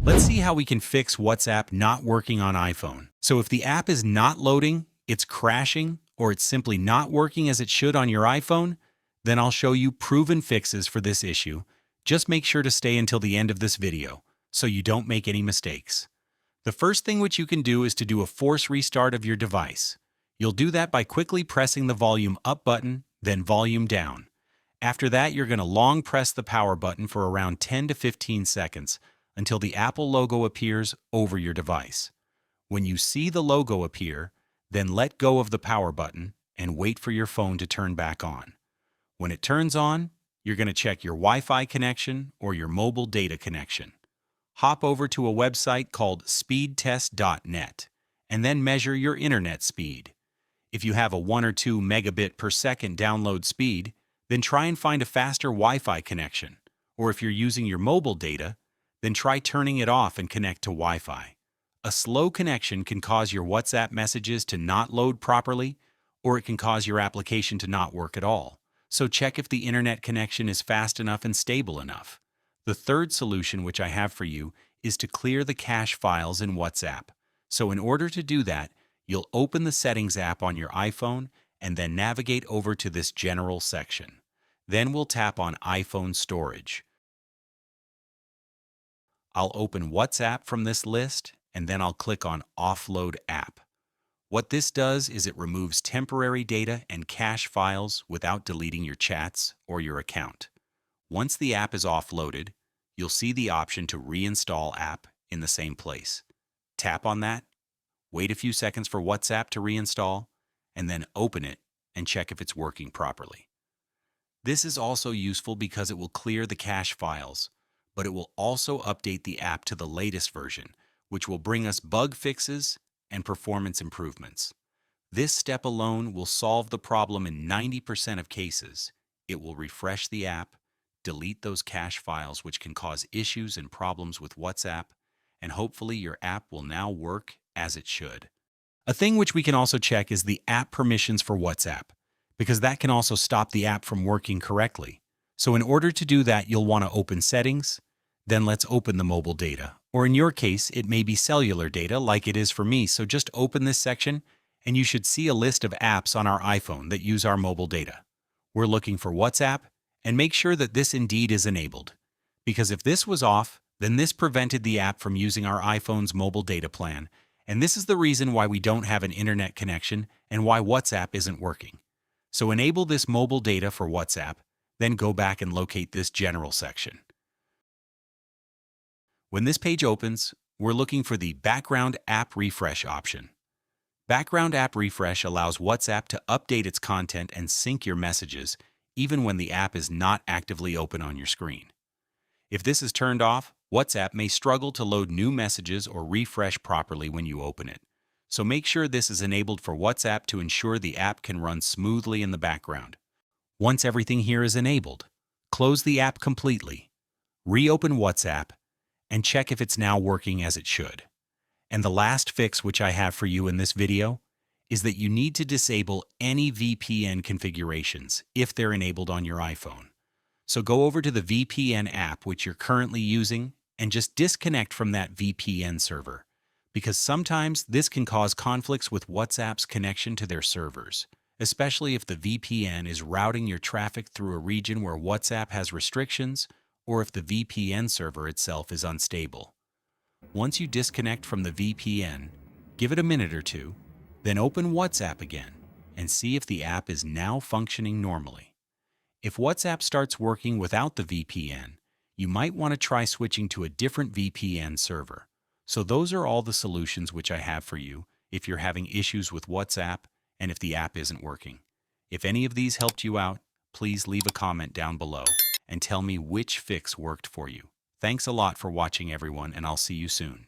Let's see how we can fix WhatsApp not working on iPhone. So if the app is not loading, it's crashing, or it's simply not working as it should on your iPhone, then I'll show you proven fixes for this issue. Just make sure to stay until the end of this video, so you don't make any mistakes. The first thing which you can do is to do a force restart of your device. You'll do that by quickly pressing the volume up button, then volume down. After that, you're going to long press the power button for around 10 to 15 seconds until the Apple logo appears over your device. When you see the logo appear, then let go of the power button and wait for your phone to turn back on. When it turns on, you're going to check your Wi-Fi connection or your mobile data connection. Hop over to a website called speedtest.net and then measure your internet speed. If you have a 1 or 2 megabit per second download speed, then try and find a faster Wi-Fi connection. Or if you're using your mobile data, then try turning it off and connect to Wi-Fi. A slow connection can cause your WhatsApp messages to not load properly, or it can cause your application to not work at all. So check if the internet connection is fast enough and stable enough. The third solution which I have for you is to clear the cache files in WhatsApp. So in order to do that, you'll open the Settings app on your iPhone and then navigate over to this General section. Then we'll tap on iPhone Storage. I'll open WhatsApp from this list and then I'll click on Offload App. What this does is it removes temporary data and cache files without deleting your chats or your account. Once the app is offloaded, you'll see the option to reinstall app in the same place. Tap on that, wait a few seconds for WhatsApp to reinstall, and then open it and check if it's working properly. This is also useful because it will clear the cache files, but it will also update the app to the latest version, which will bring us bug fixes and performance improvements. This step alone will solve the problem in 90% of cases. It will refresh the app, delete those cache files which can cause issues and problems with WhatsApp, and hopefully your app will now work as it should. A thing which we can also check is the app permissions for WhatsApp, because that can also stop the app from working correctly. So in order to do that, you'll want to open Settings, then let's open the mobile data. Or in your case, it may be cellular data like it is for me, so just open this section and you should see a list of apps on our iPhone that use our mobile data. We're looking for WhatsApp, and make sure that this indeed is enabled. Because if this was off, then this prevented the app from using our iPhone's mobile data plan, and this is the reason why we don't have an internet connection and why WhatsApp isn't working. So enable this mobile data for WhatsApp, then go back and locate this General section. When this page opens, we're looking for the Background App Refresh option. Background App Refresh allows WhatsApp to update its content and sync your messages, even when the app is not actively open on your screen. If this is turned off, WhatsApp may struggle to load new messages or refresh properly when you open it. So make sure this is enabled for WhatsApp to ensure the app can run smoothly in the background. Once everything here is enabled, close the app completely, reopen WhatsApp, and check if it's now working as it should. And the last fix which I have for you in this video is that you need to disable any VPN configurations if they're enabled on your iPhone. So go over to the VPN app which you're currently using and just disconnect from that VPN server, because sometimes this can cause conflicts with WhatsApp's connection to their servers, especially if the VPN is routing your traffic through a region where WhatsApp has restrictions or if the VPN server itself is unstable. Once you disconnect from the VPN, give it a minute or two, then open WhatsApp again and see if the app is now functioning normally. If WhatsApp starts working without the VPN, you might want to try switching to a different VPN server. So those are all the solutions which I have for you if you're having issues with WhatsApp and if the app isn't working. If any of these helped you out, please leave a comment down below and tell me which fix worked for you. Thanks a lot for watching, everyone, and I'll see you soon.